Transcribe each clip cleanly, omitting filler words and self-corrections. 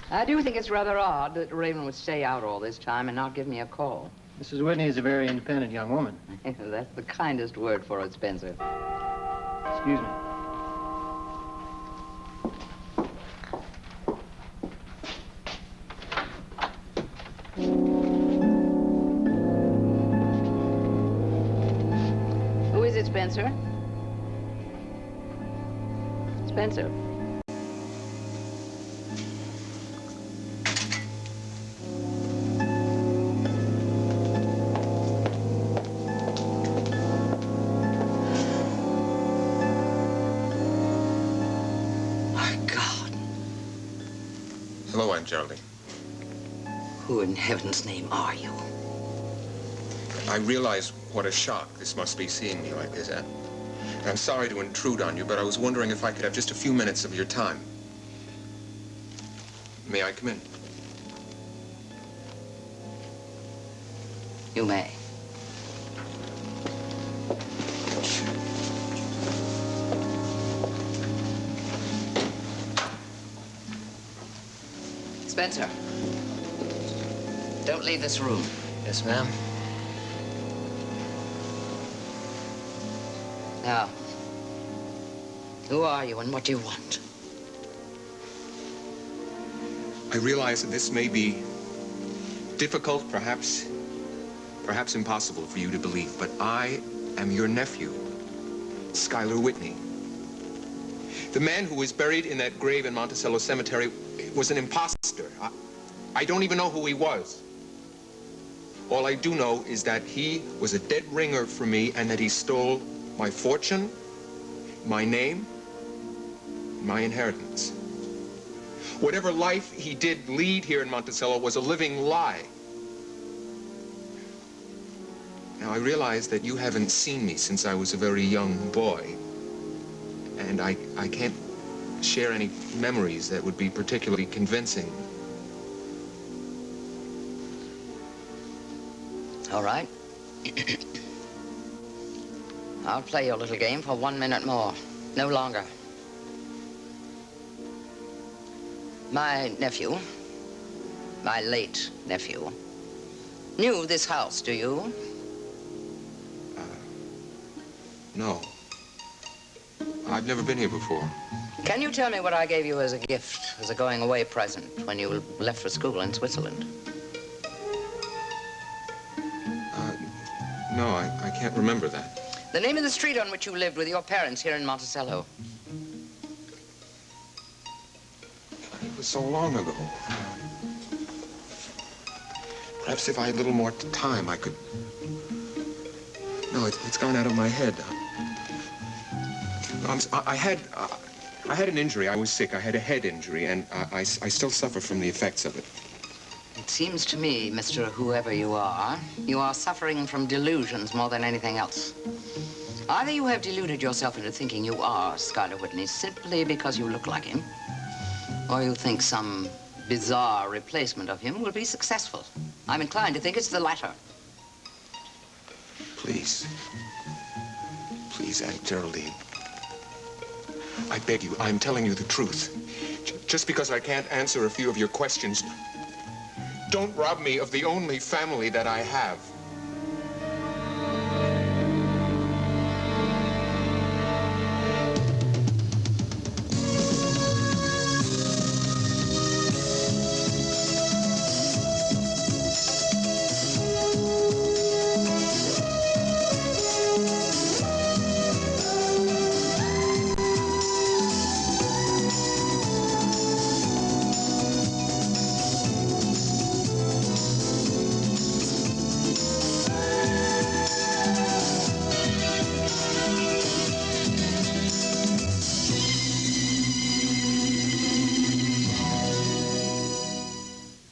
I do think it's rather odd that Raven would stay out all this time and not give me a call. Mrs. Whitney is a very independent young woman. That's the kindest word for it, Spencer. Excuse me. Who is it, Spencer? Spencer. Hello, Aunt Geraldine. Who in heaven's name are you? I realize what a shock this must be seeing me like this, Aunt. I'm sorry to intrude on you, but I was wondering if I could have just a few minutes of your time. May I come in? You may. Spencer, don't leave this room. Yes, ma'am. Now, who are you and what do you want? I realize that this may be difficult, perhaps impossible for you to believe, but I am your nephew, Schuyler Whitney. The man who was buried in that grave in Monticello Cemetery was an imposter. I don't even know who he was. All I do know is that he was a dead ringer for me and that he stole my fortune, my name, my inheritance. Whatever life he did lead here in Monticello was a living lie. Now, I realize that you haven't seen me since I was a very young boy, and I can't share any memories that would be particularly convincing. All right. I'll play your little game for 1 minute more, no longer. My nephew, my late nephew, knew this house, do you? No. I've never been here before. Can you tell me what I gave you as a gift, as a going-away present, when you left for school in Switzerland? No, I can't remember that. The name of the street on which you lived with your parents here in Monticello. It was so long ago. Perhaps if I had a little more time, I could... No, it's gone out of my head. I had an injury. I was sick. I had a head injury, and I still suffer from the effects of it. It seems to me, Mr. Whoever you are suffering from delusions more than anything else. Either you have deluded yourself into thinking you are Schuyler Whitney simply because you look like him, or you think some bizarre replacement of him will be successful. I'm inclined to think it's the latter. Please. Please, Aunt Geraldine. I beg you, I'm telling you the truth. Just because I can't answer a few of your questions, don't rob me of the only family that I have.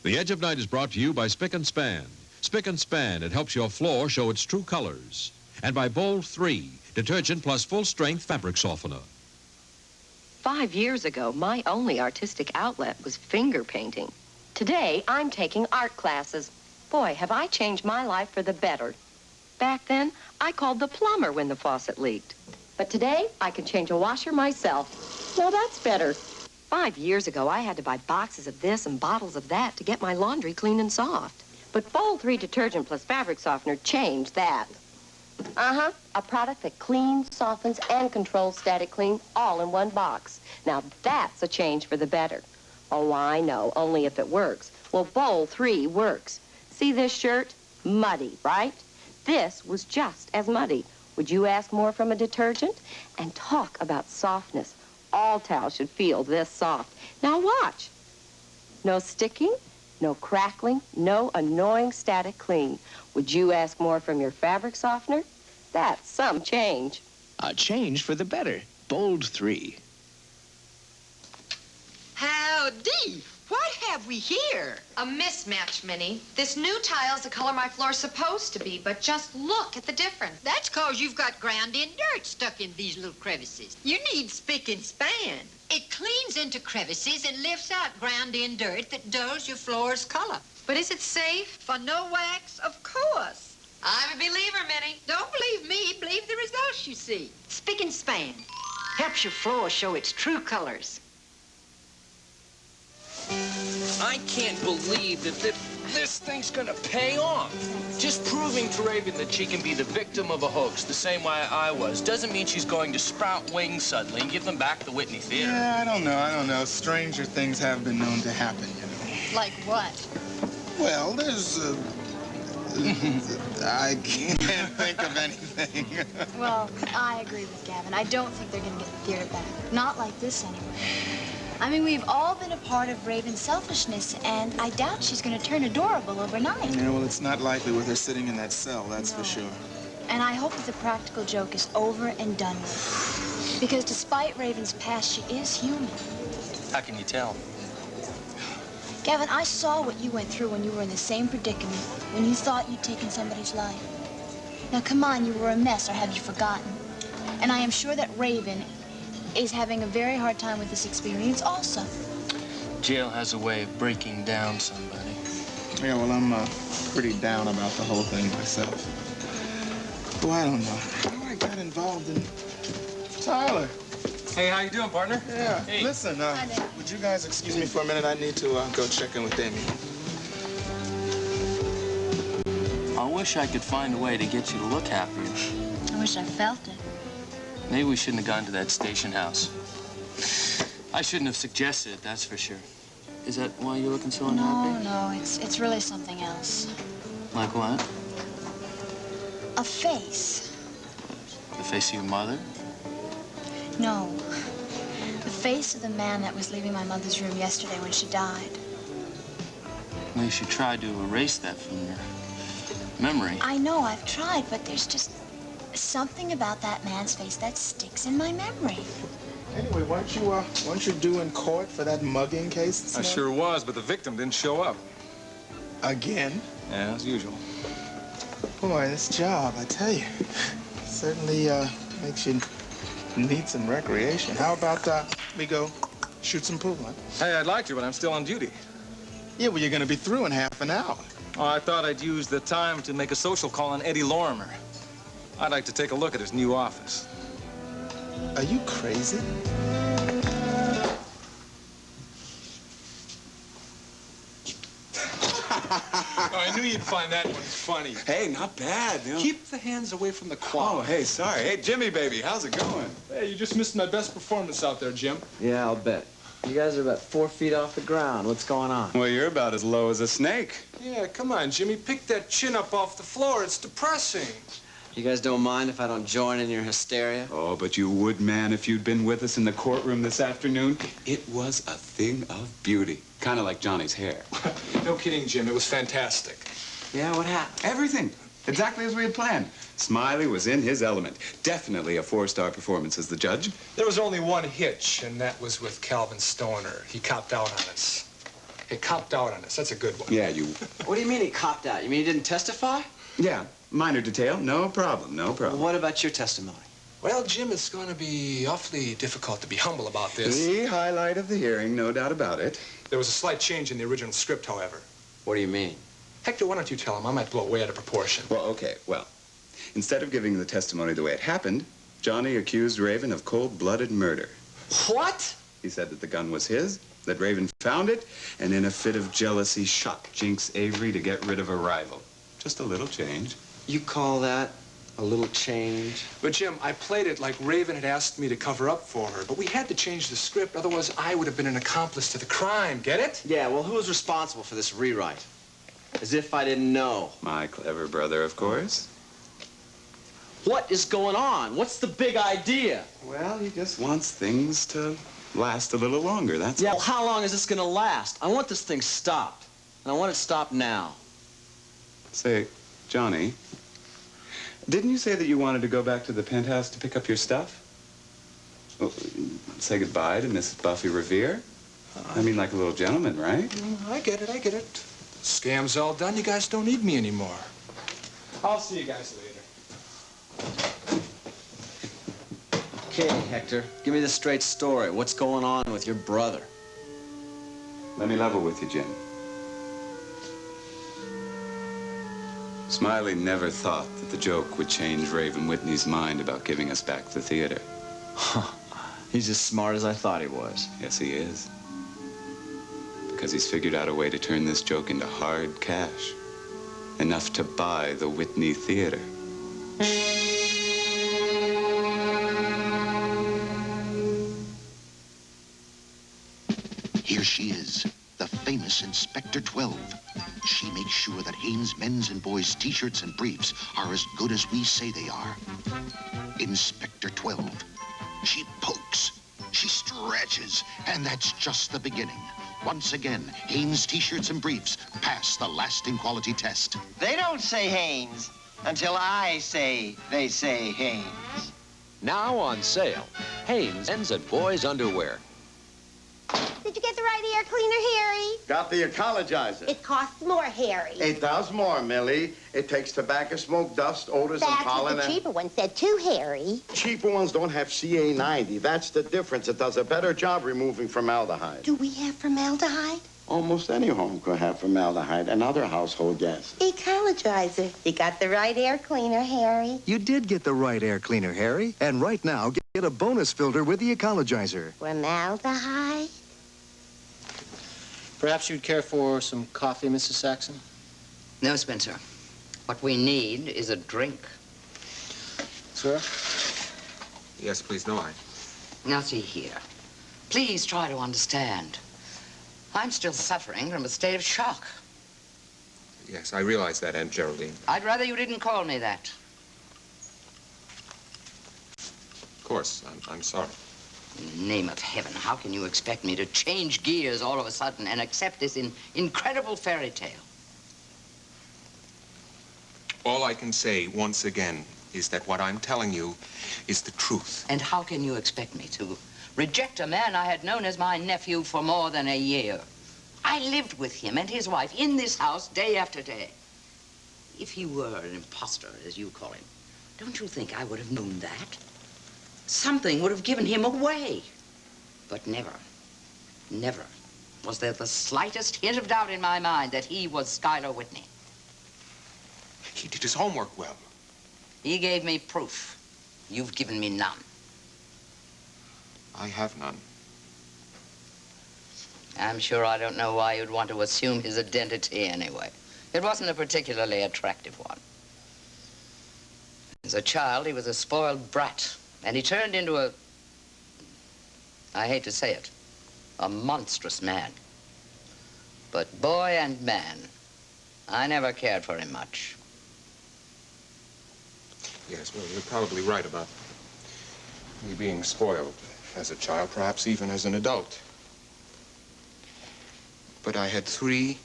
The Edge of Night is brought to you by Spick & Span. Spick & Span, it helps your floor show its true colors. And by Bold 3, detergent plus full-strength fabric softener. 5 years ago, my only artistic outlet was finger painting. Today, I'm taking art classes. Boy, have I changed my life for the better. Back then, I called the plumber when the faucet leaked. But today, I can change a washer myself. Now that's better. 5 years ago, I had to buy boxes of this and bottles of that to get my laundry clean and soft. But Bold 3 detergent plus fabric softener changed that. A product that cleans, softens, and controls static cling all in one box. Now that's a change for the better. Oh, I know, only if it works. Well, Bold 3 works. See this shirt? Muddy, right? This was just as muddy. Would you ask more from a detergent? And talk about softness. All towels should feel this soft. Now watch. No sticking, no crackling, no annoying static cling. Would you ask more from your fabric softener? That's some change. A change for the better. Bold 3. Howdy! What have we here? A mismatch, Minnie. This new tile's the color my floor's supposed to be, but just look at the difference. That's 'cause you've got ground-in dirt stuck in these little crevices. You need spick and span. It cleans into crevices and lifts out ground-in dirt that dulls your floor's color. But is it safe? For no wax, of course. I'm a believer, Minnie. Don't believe me, believe the results you see. Spick and span helps your floor show its true colors. I can't believe that this thing's gonna pay off. Just proving to Raven that she can be the victim of a hoax the same way I was doesn't mean she's going to sprout wings suddenly and give them back to Whitney Theater. Yeah, I don't know. Stranger things have been known to happen, you know. Like what? Well, there's, I can't think of anything. Well, I agree with Gavin. I don't think they're gonna get the theater back. Not like this, anyway. I mean, we've all been a part of Raven's selfishness, and I doubt she's going to turn adorable overnight. Yeah, well, it's not likely with her sitting in that cell, that's for sure. And I hope that the practical joke is over and done with. Because despite Raven's past, she is human. How can you tell? Gavin, I saw what you went through when you were in the same predicament, when you thought you'd taken somebody's life. Now, come on, you were a mess, or have you forgotten? And I am sure that Raven is having a very hard time with this experience also. Jail has a way of breaking down somebody. Yeah, well, I'm pretty down about the whole thing myself. Oh, I don't know how I got involved in Tyler. Hey, how you doing, partner? Yeah. Hey. Listen, would you guys excuse me for a minute? I need to go check in with Amy. I wish I could find a way to get you to look happier. I wish I felt it. Maybe we shouldn't have gone to that station house. I shouldn't have suggested it, that's for sure. Is that why you're looking so unhappy? No, it's really something else. Like what? A face. The face of your mother? No. The face of the man that was leaving my mother's room yesterday when she died. Well, you should try to erase that from your memory. I know, I've tried, but there's just something about that man's face that sticks in my memory. Anyway, weren't you due in court for that mugging case? I sure was, but the victim didn't show up. Again? Yeah, as usual. Boy, this job, I tell you, certainly makes you need some recreation. How about we go shoot some pool, huh? Hey, I'd like to, but I'm still on duty. Yeah, well, you're going to be through in half an hour. Oh, I thought I'd use the time to make a social call on Eddie Lorimer. I'd like to take a look at his new office. Are you crazy? Oh, I knew you'd find that one funny. Hey, not bad. You know? Keep the hands away from the quad. Oh, hey, sorry. Hey, Jimmy, baby, how's it going? Hey, you just missed my best performance out there, Jim. Yeah, I'll bet. You guys are about 4 feet off the ground. What's going on? Well, you're about as low as a snake. Yeah, come on, Jimmy. Pick that chin up off the floor. It's depressing. You guys don't mind if I don't join in your hysteria? Oh, but you would, man, if you'd been with us in the courtroom this afternoon. It was a thing of beauty. Kind of like Johnny's hair. No kidding, Jim. It was fantastic. Yeah, what happened? Everything. Exactly as we had planned. Smiley was in his element. Definitely a 4-star performance as the judge. There was only one hitch, and that was with Calvin Stoner. He copped out on us. He copped out on us. That's a good one. Yeah, you... What do you mean he copped out? You mean he didn't testify? Yeah, minor detail. No problem, no problem. Well, what about your testimony? Well, Jim, it's going to be awfully difficult to be humble about this. The highlight of the hearing, no doubt about it. There was a slight change in the original script, however. What do you mean? Hector, why don't you tell him? I might blow way out of proportion. Well, okay, well, instead of giving the testimony the way it happened, Johnny accused Raven of cold-blooded murder. What? He said that the gun was his, that Raven found it, and in a fit of jealousy shot Jinx Avery to get rid of a rival. Just a little change. You call that a little change? But, Jim, I played it like Raven had asked me to cover up for her. But we had to change the script, otherwise I would have been an accomplice to the crime. Get it? Yeah, well, who was responsible for this rewrite? As if I didn't know. My clever brother, of course. What is going on? What's the big idea? Well, he just wants things to last a little longer, that's Yeah, all. well, how long is this gonna last? I want this thing stopped. And I want it stopped now. Say, Johnny, didn't you say that you wanted to go back to the penthouse to pick up your stuff? Well, say goodbye to Mrs. Buffy Revere? I mean, like a little gentleman, right? I get it, I get it. Scam's all done. You guys don't need me anymore. I'll see you guys later. Okay, Hector, give me the straight story. What's going on with your brother? Let me level with you, Jim. Smiley never thought that the joke would change Raven Whitney's mind about giving us back the theater. He's as smart as I thought he was. Yes, he is. Because he's figured out a way to turn this joke into hard cash. Enough to buy the Whitney Theater. Here she is, the famous Inspector 12. She makes sure that Hanes men's and boys' t-shirts and briefs are as good as we say they are. Inspector 12. She pokes, she stretches, and that's just the beginning. Once again, Hanes t-shirts and briefs pass the lasting quality test. They don't say Hanes until I say they say Hanes. Now on sale, Hanes men's and boys' underwear. Did you get the right air cleaner, Harry? Got the ecologizer. It costs more, Harry. It does more, Millie. It takes tobacco smoke, dust, odors, and That's pollen. what the cheaper one said too, Harry. Cheaper ones don't have CA90. That's the difference. It does a better job removing formaldehyde. Do we have formaldehyde? Almost any home could have formaldehyde and other household gases. Ecologizer. You got the right air cleaner, Harry. You did get the right air cleaner, Harry. And right now, get a bonus filter with the ecologizer. Formaldehyde? Perhaps you'd care for some coffee, Mrs. Saxon? No, Spencer. What we need is a drink. Sir? Yes, please, no, I. Now, see here. Please try to understand. I'm still suffering from a state of shock. Yes, I realize that, Aunt Geraldine. I'd rather you didn't call me that. Of course, I'm sorry. In the name of heaven, how can you expect me to change gears all of a sudden and accept this incredible fairy tale? All I can say, once again, is that what I'm telling you is the truth. And how can you expect me to reject a man I had known as my nephew for more than a year? I lived with him and his wife in this house day after day. If he were an imposter, as you call him, don't you think I would have known that? Something would have given him away. But never, never was there the slightest hint of doubt in my mind that he was Schuyler Whitney. He did his homework well. He gave me proof. You've given me none. I have none. I'm sure I don't know why you'd want to assume his identity anyway. It wasn't a particularly attractive one. As a child, he was a spoiled brat. And he turned into I hate to say it, a monstrous man. But boy and man, I never cared for him much. Yes, well, you're probably right about me being spoiled as a child, perhaps even as an adult. But I had 3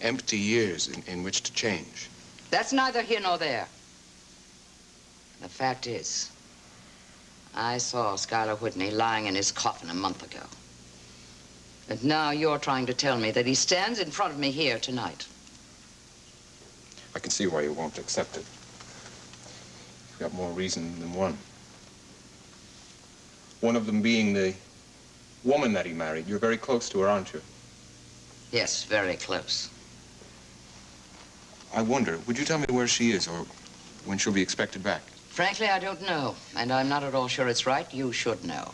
empty years in which to change. That's neither here nor there. The fact is, I saw Schuyler Whitney lying in his coffin a month ago. And now you're trying to tell me that he stands in front of me here tonight. I can see why you won't accept it. You've got more reason than one. One of them being the woman that he married. You're very close to her, aren't you? Yes, very close. I wonder, would you tell me where she is or when she'll be expected back? Frankly, I don't know, and I'm not at all sure it's right. You should know.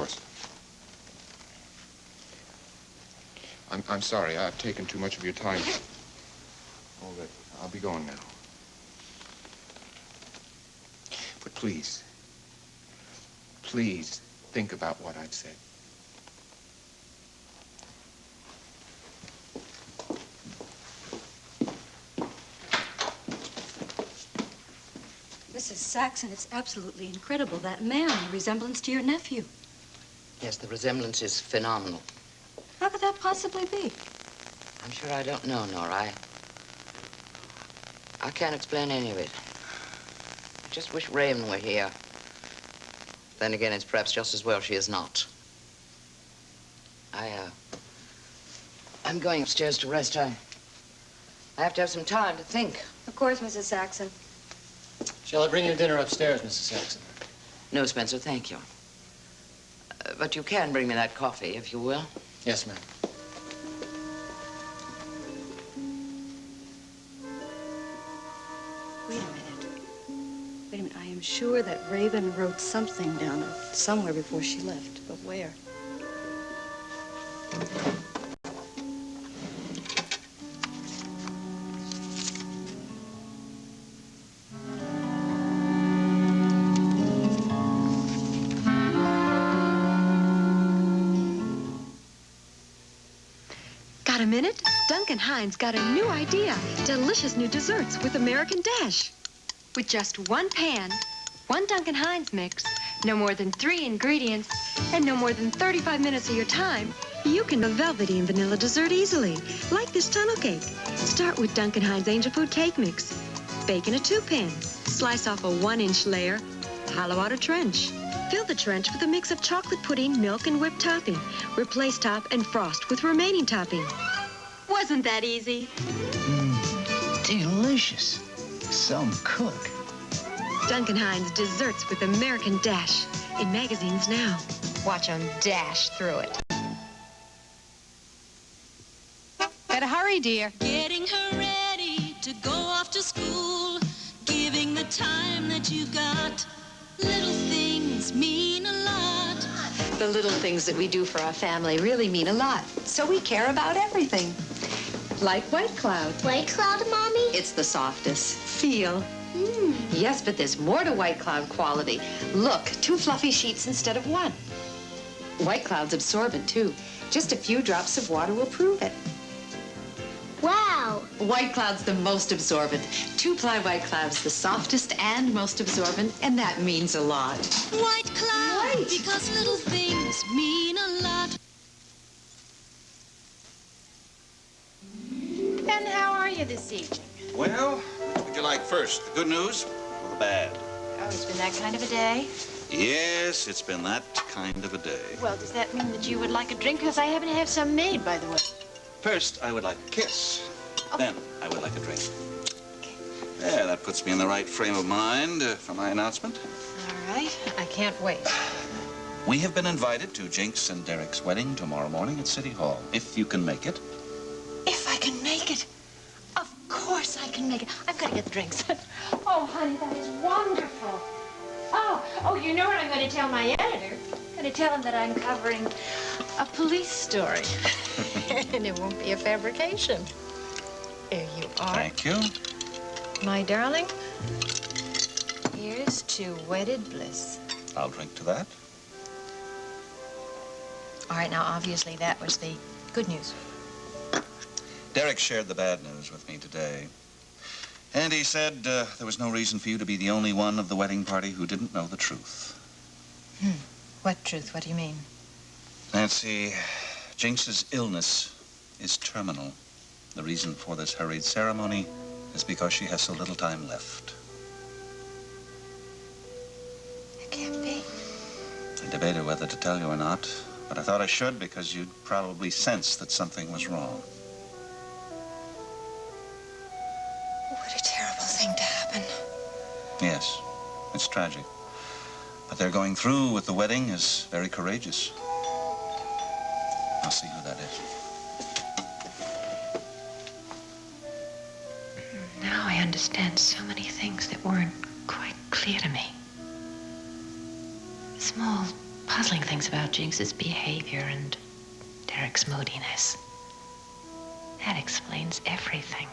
course. I'm sorry. I've taken too much of your time. Already. I'll be going now. But please, please think about what I've said. Mrs. Saxon, it's absolutely incredible. That man, the resemblance to your nephew. Yes, the resemblance is phenomenal. How could that possibly be? I'm sure I don't know, Nora. I can't explain any of it. I just wish Raven were here. Then again, it's perhaps just as well she is not. I'm going upstairs to rest. I have to have some time to think. Of course, Mrs. Saxon. Shall I bring you dinner upstairs, Mrs. Saxon? No, Spencer, thank you. But you can bring me that coffee, if you will. Yes, ma'am. Wait a minute. Wait a minute. I am sure that Raven wrote something down somewhere before she left. But where? Got a minute? Duncan Hines got a new idea. Delicious new desserts with American Dash. With just one pan, one Duncan Hines mix, no more than 3 ingredients, and no more than 35 minutes of your time, you can make a velvety and vanilla dessert easily, like this tunnel cake. Start with Duncan Hines Angel Food Cake Mix. Bake in a 2-pan. Slice off a 1-inch layer. Hollow out a trench. Fill the trench with a mix of chocolate pudding, milk, and whipped topping. Replace top and frost with remaining topping. Wasn't that easy? Delicious. Some cook. Duncan Hines Desserts with American Dash. In magazines now. Watch them dash through it. Better hurry, dear. Getting her ready to go off to school, giving the time that you got. Little things mean a lot. The little things that we do for our family really mean a lot. So we care about everything. Like White Cloud. White Cloud, Mommy? It's the softest. Feel. Yes, but there's more to White Cloud quality. Look, 2 fluffy sheets instead of 1. White Cloud's absorbent, too. Just a few drops of water will prove it. Wow. White Cloud's the most absorbent. 2-ply White Cloud's the softest and most absorbent, and that means a lot. White Cloud, because little things mean a lot. And how are you this evening? Well, what would you like first, the good news or the bad? Oh, it's been that kind of a day. Yes, it's been that kind of a day. Well, does that mean that you would like a drink? Because I happen to have some made, by the way. First, I would like a kiss. Then, I would like a drink. There, that puts me in the right frame of mind for my announcement. All right. I can't wait. We have been invited to Jinx and Derek's wedding tomorrow morning at City Hall, if you can make it. If I can make it. Of course I can make it. I've got to get the drinks. Oh, honey, that is wonderful. Oh, you know what I'm going to tell my editor? I'm going to tell him that I'm covering a police story. And it won't be a fabrication. Here you are. Thank you. My darling, here's to wedded bliss. I'll drink to that. All right, now, obviously, that was the good news. Derek shared the bad news with me today. And he said there was no reason for you to be the only one of the wedding party who didn't know the truth. What truth? What do you mean? Nancy, Jinx's illness is terminal. The reason for this hurried ceremony is because she has so little time left. It can't be. I debated whether to tell you or not, but I thought I should because you'd probably sense that something was wrong. What a terrible thing to happen. Yes, it's tragic. But they're going through with the wedding is very courageous. I'll see who that is. Now I understand so many things that weren't quite clear to me. Small puzzling things about Jinx's behavior and Derek's moodiness. That explains everything.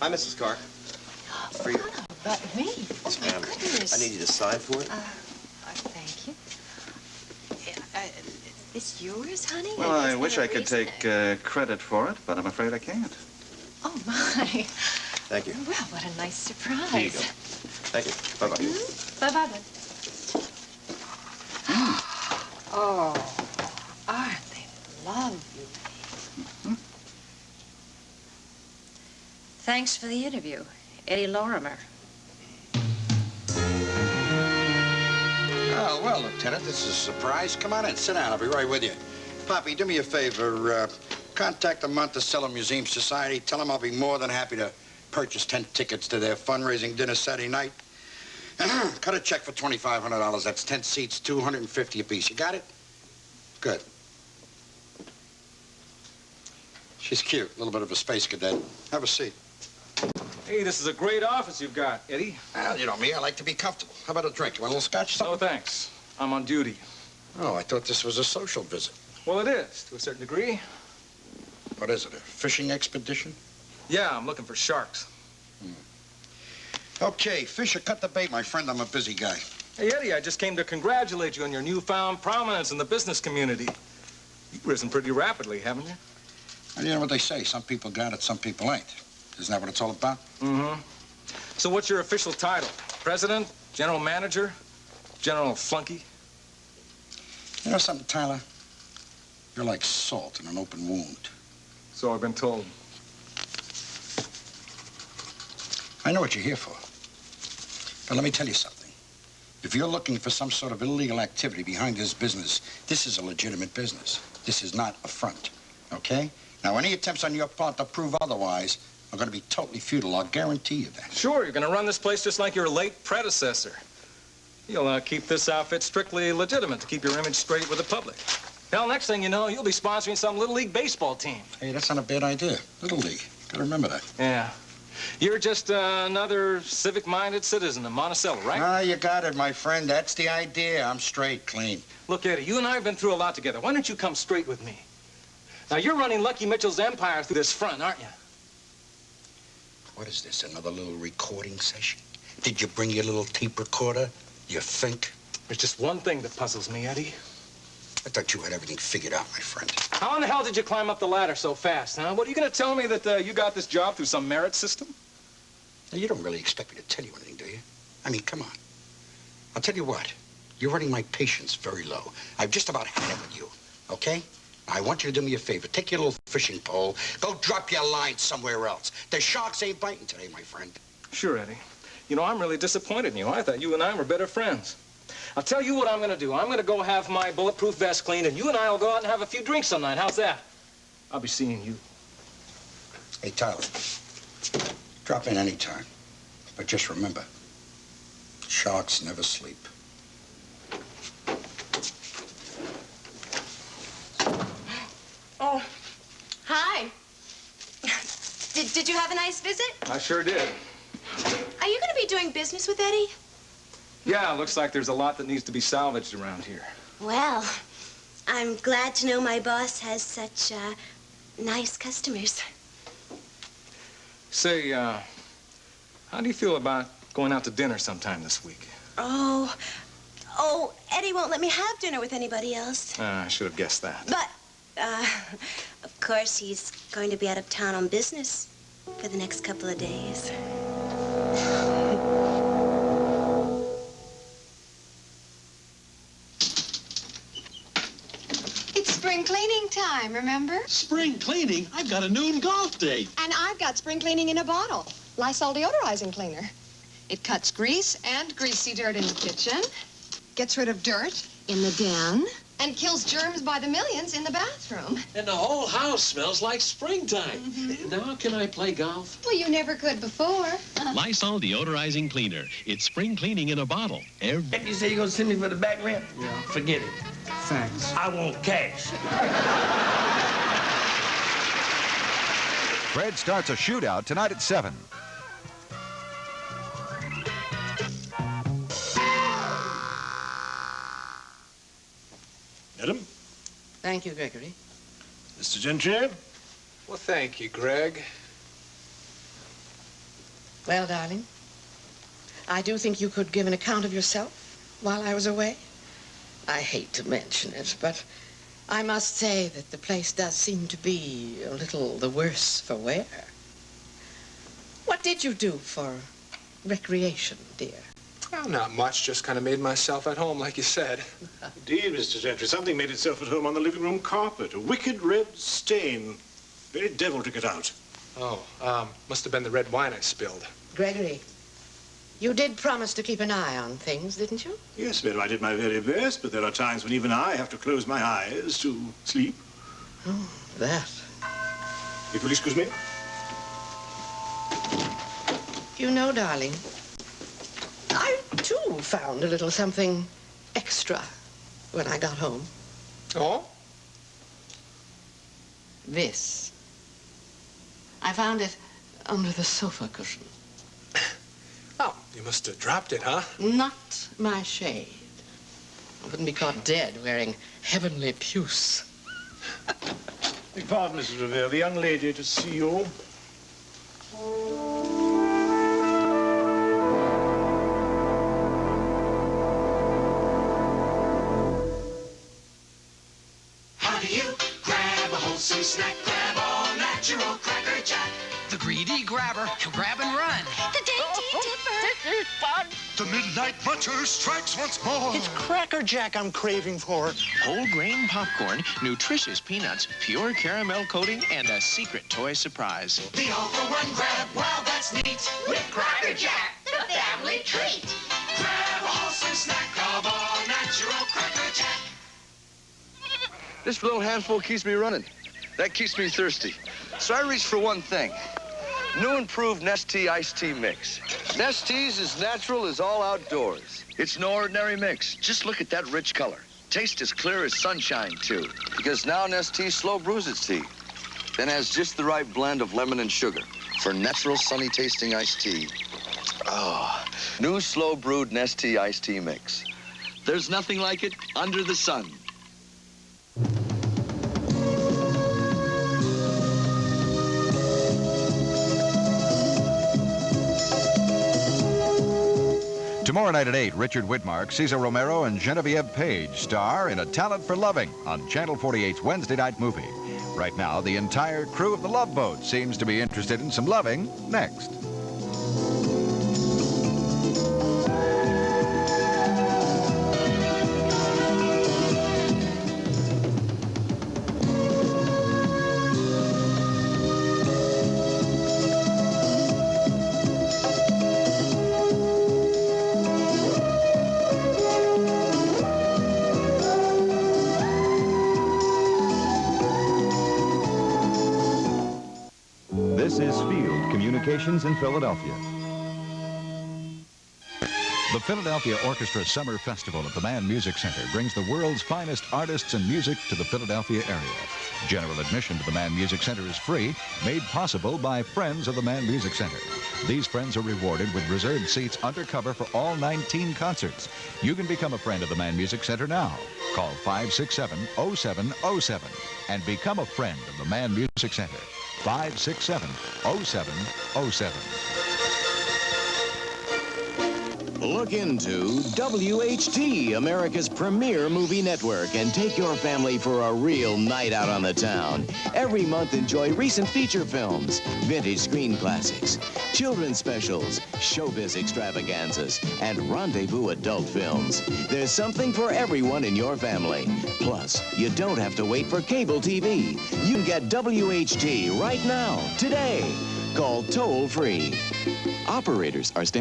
Hi, Mrs. Carr. For you. But me? Yes, Oh, my ma'am. goodness. I need you to sign for it. Thank you. This yours, honey? Well, Is I there wish a I could reason? take credit for it, but I'm afraid I can't. Oh, my. Thank you. Well, what a nice surprise. Here you go. Thank you. Bye-bye. Bye-bye, then. Oh, aren't they lovely? Thanks for the interview, Eddie Lorimer. Oh, well, Lieutenant, this is a surprise. Come on in, sit down. I'll be right with you. Poppy, do me a favor. Contact the Monticello Museum Society. Tell them I'll be more than happy to purchase 10 tickets to their fundraising dinner Saturday night. Cut a check for $2,500. That's 10 seats, $250 apiece. You got it? Good. She's cute. A little bit of a space cadet. Have a seat. Hey, this is a great office you've got, Eddie. Well, you know me. I like to be comfortable. How about a drink? You want a little scotch? No, thanks. I'm on duty. Oh, I thought this was a social visit. Well, it is, to a certain degree. What is it, a fishing expedition? Yeah, I'm looking for sharks. Okay, Fisher, cut the bait, my friend. I'm a busy guy. Hey, Eddie, I just came to congratulate you on your newfound prominence in the business community. You've risen pretty rapidly, haven't you? And you know what they say, some people got it, some people ain't. Isn't that what it's all about? Mm-hmm. So what's your official title? President? General manager? General flunky? You know something, Tyler? You're like salt in an open wound. So I've been told. I know what you're here for. But let me tell you something. If you're looking for some sort of illegal activity behind this business, this is a legitimate business. This is not a front, okay? Now, any attempts on your part to prove otherwise are going to be totally futile. I'll guarantee you that. Sure, you're going to run this place just like your late predecessor. You'll keep this outfit strictly legitimate to keep your image straight with the public. Hell, next thing you know, you'll be sponsoring some Little League baseball team. Hey, that's not a bad idea. Little League. Gotta remember that. Yeah. You're just another civic-minded citizen of Monticello, right? Ah, you got it, my friend. That's the idea. I'm straight, clean. Look, Eddie, you and I have been through a lot together. Why don't you come straight with me? Now, you're running Lucky Mitchell's empire through this front, aren't you? What is this, another little recording session? Did you bring your little tape recorder? You think? There's just one thing that puzzles me, Eddie. I thought you had everything figured out, my friend. How in the hell did you climb up the ladder so fast, huh? What, are you going to tell me that you got this job through some merit system? Now, you don't really expect me to tell you anything, do you? I mean, come on. I'll tell you what. You're running my patience very low. I've just about had it with you, okay? I want you to do me a favor. Take your little fishing pole. Go drop your line somewhere else. The sharks ain't biting today, my friend. Sure, Eddie. You know, I'm really disappointed in you. I thought you and I were better friends. I'll tell you what I'm going to do. I'm going to go have my bulletproof vest cleaned, and you and I will go out and have a few drinks some night. How's that? I'll be seeing you. Hey, Tyler. Drop in any time. But just remember, sharks never sleep. Oh, hi. Did you have a nice visit? I sure did. Are you going to be doing business with Eddie? Yeah, looks like there's a lot that needs to be salvaged around here. Well, I'm glad to know my boss has such nice customers. Say, how do you feel about going out to dinner sometime this week? Oh, Eddie won't let me have dinner with anybody else. I should have guessed that. But, of course, he's going to be out of town on business for the next couple of days. It's spring cleaning time, remember? Spring cleaning? I've got a noon golf date. And I've got spring cleaning in a bottle. Lysol deodorizing cleaner. It cuts grease and greasy dirt in the kitchen, gets rid of dirt in the den, and kills germs by the millions in the bathroom. And the whole house smells like springtime. Now can I play golf? Well, you never could before. Lysol deodorizing cleaner. It's spring cleaning in a bottle. You say you're gonna send me for the back rent? Yeah. Forget it. Thanks. I want cash. Fred starts a shootout tonight at 7. Madam? Thank you, Gregory. Mr. Gentry? Well, thank you, Greg. Well, darling, I do think you could give an account of yourself while I was away. I hate to mention it, but I must say that the place does seem to be a little the worse for wear. What did you do for recreation, dear? Well, not much. Just kind of made myself at home, like you said. Indeed, Mr. Gentry. Something made itself at home on the living room carpet. A wicked red stain. Very devil to get out. Oh, must have been the red wine I spilled. Gregory, you did promise to keep an eye on things, didn't you? Yes, madam, I did my very best, but there are times when even I have to close my eyes to sleep. Oh, that. If you'll excuse me. You know, darling, I, too, found a little something extra when I got home. Oh? This. I found it under the sofa cushion. Oh, you must have dropped it, huh? Not my shade. I wouldn't be caught dead wearing heavenly puce. Beg pardon, Mrs. Revere. The young lady to see you. How do you grab a wholesome snack? Grab all natural Cracker Jack. The greedy grabber, grab and run. The dainty dipper. The midnight butcher strikes once more. It's Cracker Jack I'm craving for. Whole grain popcorn, nutritious peanuts, pure caramel coating, and a secret toy surprise. The all-for-one grab, wow, that's neat. With Cracker Jack, the family treat. Grab a wholesome snack of all natural Cracker Jack. This little handful keeps me running. That keeps me thirsty. So I reach for one thing. New improved Nestea iced tea mix. Nestea's as natural as all outdoors. It's no ordinary mix. Just look at that rich color. Taste as clear as sunshine, too. Because now Nestea slow brews its tea. Then has just the right blend of lemon and sugar for natural, sunny tasting iced tea. Oh, new slow brewed Nestea iced tea mix. There's nothing like it under the sun. Tomorrow night at 8, Richard Widmark, Cesar Romero, and Genevieve Page star in A Talent for Loving on Channel 48's Wednesday night movie. Right now, the entire crew of the Love Boat seems to be interested in some loving next. This is Field Communications in Philadelphia. The Philadelphia Orchestra Summer Festival at the Mann Music Center brings the world's finest artists and music to the Philadelphia area. General admission to the Mann Music Center is free, made possible by friends of the Mann Music Center. These friends are rewarded with reserved seats undercover for all 19 concerts. You can become a friend of the Mann Music Center now. Call 567-0707 and become a friend of the Mann Music Center. 567-0707. Look into WHT, America's premier movie network, and take your family for a real night out on the town. Every month, enjoy recent feature films, vintage screen classics, children's specials, showbiz extravaganzas, and rendezvous adult films. There's something for everyone in your family. Plus, you don't have to wait for cable TV. You can get WHT right now, today. Call toll-free. Operators are standing.